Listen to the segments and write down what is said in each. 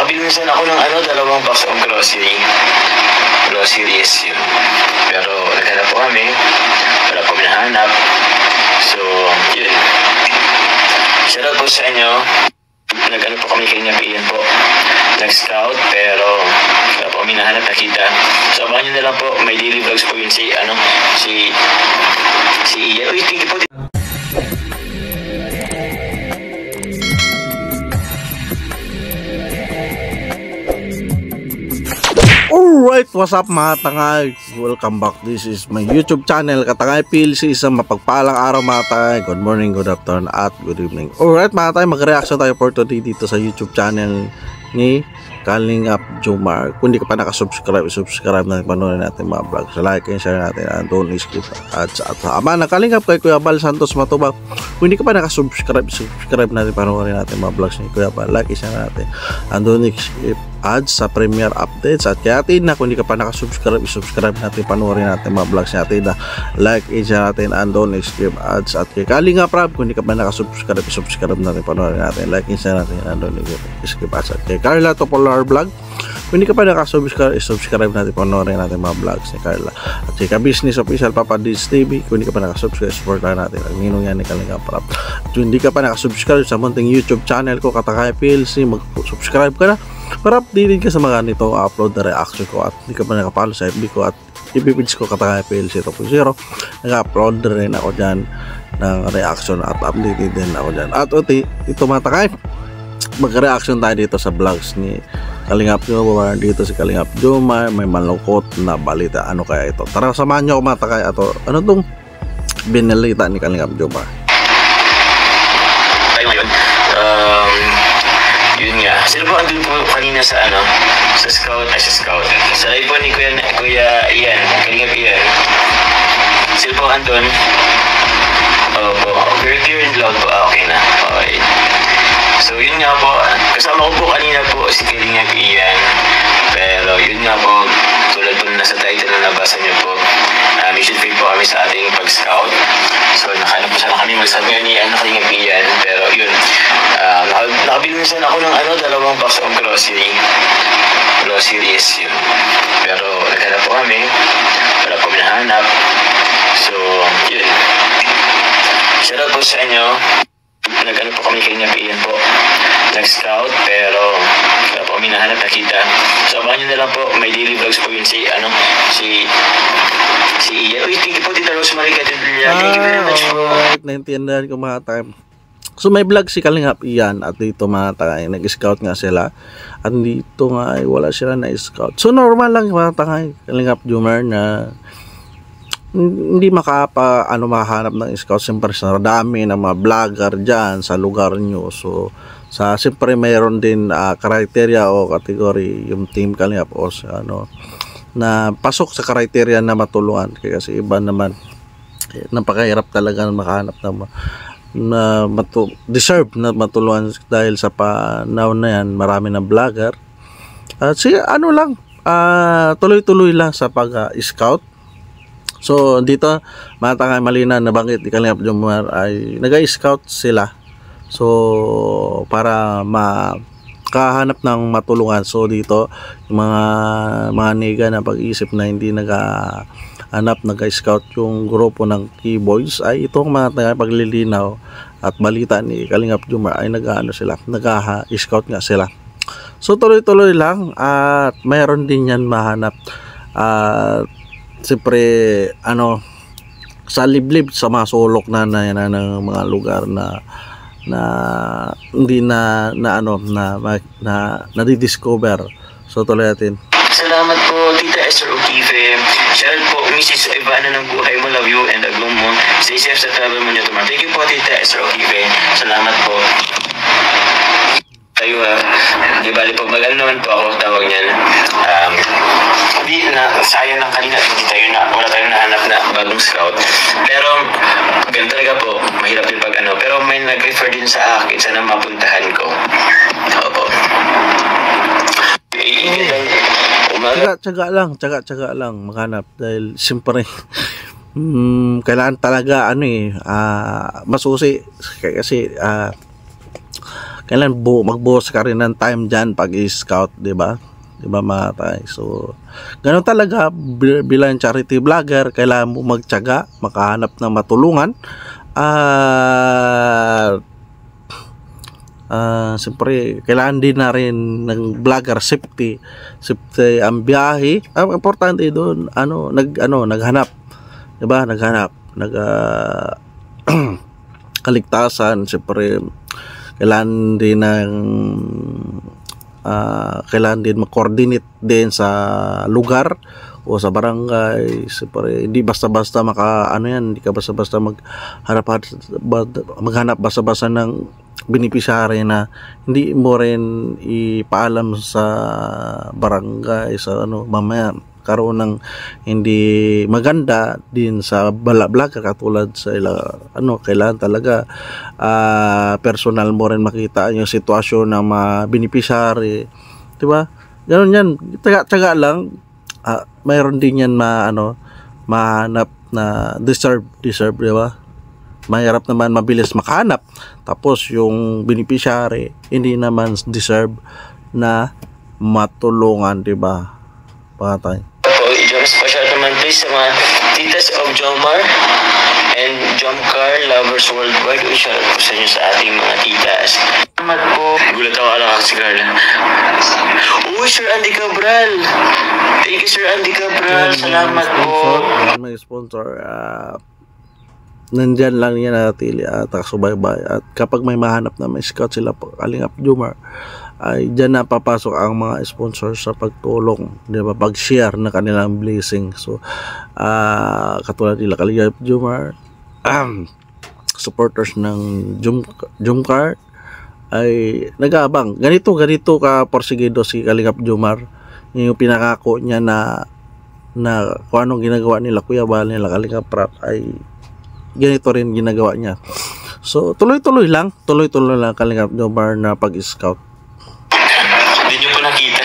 nakabili minsan ako ng dalawang box of groceries yun. Pero naghanap po kami, wala po minahanap. So, yun. Shoutout po sa inyo. Nag-ano po kami kanya PN po. Nag-scout, pero wala po kami nahanap nakita. So, abangan nyo na lang po. May daily vlogs po yun si Ian. Uy, thank you po. Alright, what's up mga tangay? Welcome back. This is my YouTube channel, Katangay PLC. Isang mapagpalang araw mga tangay. Good morning, good afternoon, at good evening. Alright mga tangay, mag-reaction tayo for today dito sa YouTube channel ni Kalingap Jomar. Kung hindi ka pa nakasubscribe, subscribe na panoorin natin mga vlog. So like and share natin and don't skip ads. At sa ama ng Kalingap kay Kuya Bal Santos Matubang. Kung hindi ka pa nakasubscribe, subscribe natin panoorin natin mga vlogs ni Kuya Bal. Like and share natin and don't skip ads sa premiere updates. At kaya natin na kung hindi ka pa nakasubscribe, subscribe natin panoorin natin mga vlogs natin na like and share natin and don't skip ads. At kay Kalingap Rab, kung hindi ka pa nakasubscribe, subscribe natin panoorin natin, like and share natin and don't skip ads. At kay Carla Topolar Vlog, kung hindi ka pa nakasubscribe, subscribe natin panoorin natin mga vlogs ni Carla. At kay Business Official Papa Diz TV, kung hindi ka pa nakasubscribe, supportan natin ang ninong yan ni Kalingap Rab. At kung hindi ka pa nakasubscribe sa munting YouTube channel ko, Katangay PLC, mag-subscribe ka na para updated ka sa mga nito upload na reaction ko. At hindi ka pa nakapalo sa FB ko at FB ko, Katangay PLC 2.0, nag-upload rin ako dyan ng reaction at updated din ako dyan. At ito mga takay, mag-reaction tayo dito sa vlogs ni Kalingap Jomar. Dito si Kalingap Jomar, may malungkot na balita. Ano kaya ito? Tara, samahan nyo ako mga takay. At ano itong binalita ni Kalingap Jomar? Tayo ngayon, yun nga. Sila po andun po kanina sa scout. Sa live po ni Kuya Ian, Kalingap Ian. Sila po andun. Opo, very clear and loud po. Okay na. Okay. So yun nga po, kasama ko po kanina po si Kalingap Ian. Pero yun nga po, tulad po nasa title na nabasa niyo po, mission fail po kami sa ating pag-scout. So nakahanap po sana kami magsabi ni Kalingap Ian. Pero yun, nakabili minsan ako ng dalawang box of groceries yun. Pero naghanap po kami, wala po minahanap. So yun, shoutout po sa inyo. Nag-ano po kami kanya PN po. Nag-scout, pero wala po kami nahanap nakita. So abangan nyo na lang po, may daily vlogs po yun si Ian. Uy, thank you po Tita Rosemary Catedral. Thank you very much po. Naintindihan ko mga time. So may vlog si Kalingap Ian at dito mga takay, nag-scout nga sila. At dito nga ay wala sila na-scout. So normal lang mga takay, Kalingap Jomar na hindi mahanap ng scout. Siyempre sa dami ng mga vlogger dyan sa lugar nyo. So siyempre mayroon din criteria o category yung team Kalingap o na pasok sa criteria na matulungan. Kasi iba naman napakahirap talaga na makahanap na deserve na matulungan dahil sa panahon na yan marami ng vlogger. At tuloy-tuloy lang sa pag-scout. So dito mga takay, malina nabanggit ni Kalingap Jomar ay nag-scout sila. So para makahanap ng matulungan. So dito yung mga niga na pag-isip na hindi nag-scout yung grupo ng Keyboys ay itong mga takay, paglilinaw at balita ni Kalingap Jomar ay nag-scout nga sila. So tuloy-tuloy lang at mayroon din yan mahanap. Siyempre sa liblib sa mga sulok na ng mga lugar na hindi na-discover. So tuloy natin. Salamat po Tita Esther O'Keefe. Shoutout po Mrs. Ivana ng buhay mo, love you and agloom mo. Stay safe sa travel mo niyo tomorrow. Thank you po Tita Esther O'Keefe. Salamat po. Tayo di bali po naman po ako tawag niyan. Hindi na sayang ng kanina, wala tayong nahanap na bagong scout. Pero ganun talaga po, mahirap din pag pero may nag-refer din sa akin, sana mapuntahan ko. Opo. Tsaga lang maghanap dahil siyempre kailangan talaga masusi kasi kailan magbuhos ka rin ng time dyan pag i-scout, di ba? Di ba mga tay? So, ganun talaga, bilang charity vlogger, kailangan mo magtiyaga, makahanap ng matulungan. Siyempre, kailangan din na rin ng vlogger safety ang biyahe. Ang importante doon, naghanap. Di ba? Kaligtasan, siyempre, kailangan din mag-coordinate din sa lugar o sa barangay. Siyempre, hindi basta-basta hindi ka basta-basta maghanap basta-basta ng beneficiary na hindi mo rin ipaalam sa barangay, sa mamaya karoon ng hindi maganda din sa vlogger, katulad sa kailangan talaga personal mo rin makita yung sitwasyon ng mga beneficiary, di ba? Ganun yan, tsaga lang. Mayroon din yan mahanap na deserve, di ba? Mahirap naman mabilis makahanap, tapos yung beneficiary hindi naman deserve na matulungan, di ba? Patay. Special naman please sa mga titas of Jomar and Jomcar lovers worldwide. Shout out po sa inyo sa ating mga titas. Salamat po. Gulat ako si Carla. Sir Andy Cabral. Thank you, Sir Andy Cabral. Salamat po. May sponsor. Nandyan lang yan natili at subaybay. At kapag may mahanap na may scout sila Kalingap Jomar, ay dyan na papasok ang mga sponsors sa pagtulong, di ba, pag-share na kanilang blessing. So katulad nila Kalingap Jomar, supporters ng Jomcar ay nag-aabang ganito ka porsigido si Kalingap Jomar. Yung pinakako niya na kung anong ginagawa nila Kuya Bal, nila Kalingap Rap, ay ganito rin ginagawa niya. So tuloy-tuloy lang Kalingap Jomar na pag-scout. Hindi nyo po nakita,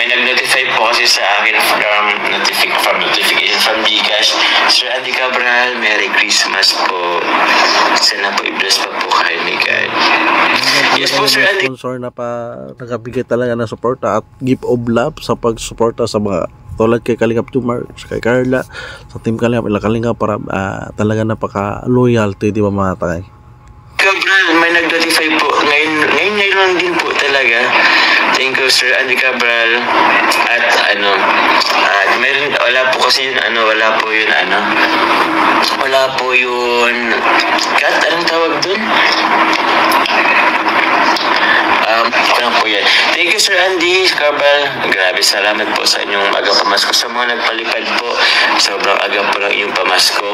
may nag-notify po kasi sa akin from notification from Gcash. Sir Andy Cabral, Merry Christmas po. Sana po i-bless pa po kayo ni God. Yes po, Sir Andy. Sponsor na nagabigay talaga ng suporta at gift of love sa pagsuporta sa mga tulad kay Kalingap Jomar, kay Carla, sa team Kalingap, Kalingap para talaga napaka-loyalty, di ba mga tay? Cabral, may nag-notify po. Ngayon lang din po talaga. Thank you, Sir Andy Cabral. At mayroon, wala po yun, kat, anong tawag dun? Po yan. Thank you, Sir Andy Cabral. Grabe, salamat po sa inyong aga pamasko. Sa mga nagpalipad po, sobrang aga po lang yung pamasko.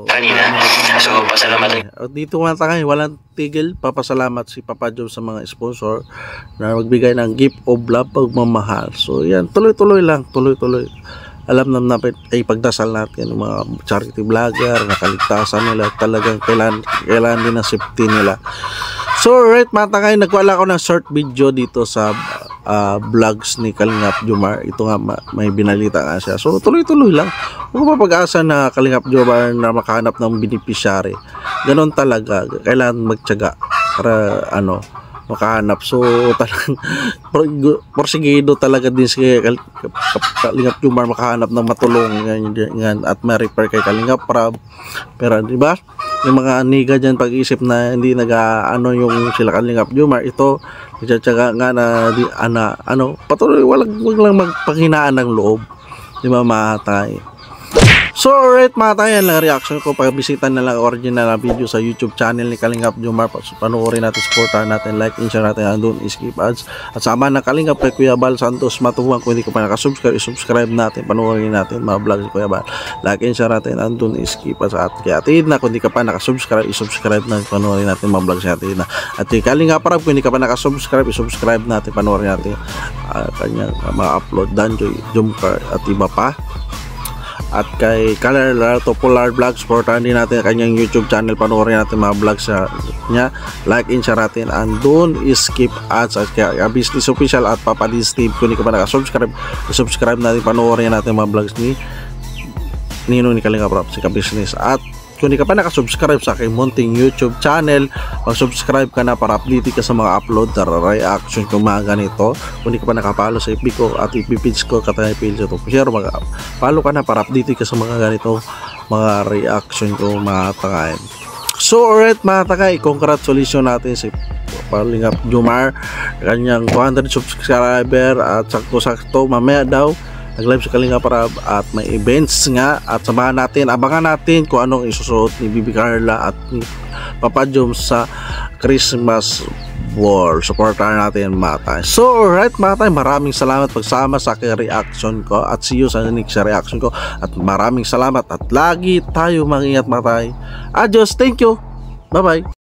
Kanina. So, pasalamatan. Dito mga tangay, walang tigil. Papasalamat si Papa Joe sa mga sponsor na magbigay ng gift of love, pagmamahal. So, yan. Tuloy-tuloy lang. Tuloy-tuloy. Alam naman natin ay pagdasal natin ng mga charity vlogger na kaligtasan nila, talagang kailangan din ng safety nila. So right mga tangay, nagwala ako ng short video dito sa vlogs ni Kalingap Jomar. Ito nga, may binalita nga siya. So tuloy-tuloy lang. Huwag mapag-asa na Kalingap Jomar na makahanap ng beneficiary. Ganon talaga, kailangan magtiyaga para makahanap. So talagang porsigido talaga din si Kalingap Jomar makahanap ng matulong at ma-repair kay Kalingap Rab. Pero di ba, yung mga aniga dyan pag-isip na hindi yung sila Kalingap Jomar, ito nagtsatsaga nga na patuloy, wag lang magpanghinaan ng loob, di ba matay. So alright mga tayo, yan lang reaction ko. Pag-bisita na lang original na video sa YouTube channel ni Kalingap Jomar. Panoorin natin, supportan natin, like and share natin, andun skip ads. At sama ng Kalingap kay Kuya Bal Santos Matuwang. Kung hindi ka pa nakasubscribe, subscribe natin, panoorin natin mga vlog si Kuya Bal, like and share natin, andun skip ads. At kay Atid na, kung hindi ka pa nakasubscribe, subscribe natin, panoorin natin mga vlog si Atid na. At kay Kalingap Rap, kung hindi ka pa nakasubscribe, subscribe natin, panoorin natin kanyang mga upload, Danjoy, Jomcar at iba pa. At kay Carla Popular Vlog, supportan din natin kanyang YouTube channel, panoorin natin mga vlogs niya, like and share natin, and don't skip ads. At kay Business Official at Papa D Steve, kung hindi ka pa nakasubscribe, subscribe natin, panoorin natin mga vlogs ni Kalingap Rap, si Ka-Business. At kung di ka pa nakasubscribe sa aking munting YouTube channel, mag-subscribe ka na para update ka sa mga upload na reaction ko mga ganito. Kung di ka pa nakapalo sa FB ko at FB ko Katangay PL sa share, mag-follow ka na para update ka sa mga ganito mga reaction ko mga tangay. So alright mga tangay, congratulations natin si Kalingap Jomar, kanyang 200 subscriber at sakto-sakto mamaya daw nag-live sa Kalingap Rab at may events nga at samahan natin, abangan natin kung anong isusuot ni Bibi Carla at ni Papa Jom sa Christmas War. Supportahan natin mga tay. So alright mga tay, maraming salamat pagsama sa aking reaction ko at see you sa next reaction ko at maraming salamat at lagi tayo mag-ingat mga tay. Adios, thank you, bye bye.